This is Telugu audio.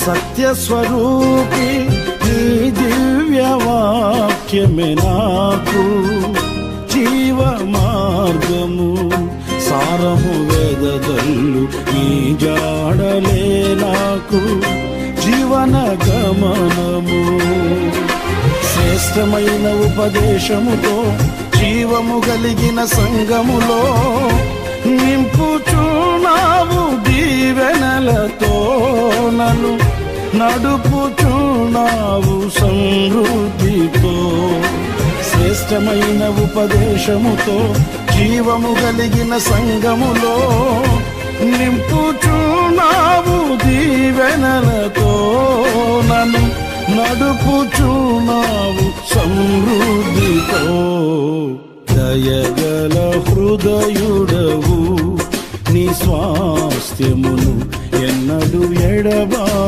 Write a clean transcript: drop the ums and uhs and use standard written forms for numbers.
సత్యస్వరూపి నీ దివ్య వాక్యమే నాకు జీవ మార్గము, సారము వేదదల్లు నీ జాడలే నాకు జీవన గమనము. శ్రేష్టమైన ఉపదేశముతో జీవము కలిగిన సంగములో నింపుచున్నావు దీవెనలతో, నన్ను నడుపుచున్నావు సమృద్ధితో. శ్రేష్టమైన ఉపదేశముతో జీవము కలిగిన సంగములో నింపుచున్నావు దీవెనలతో, నన్ను నడుపుచున్నావు సమృద్ధితో. దయగల హృదయుడవు నీ స్వాస్థ్యమును ఎన్నడు ఎడబా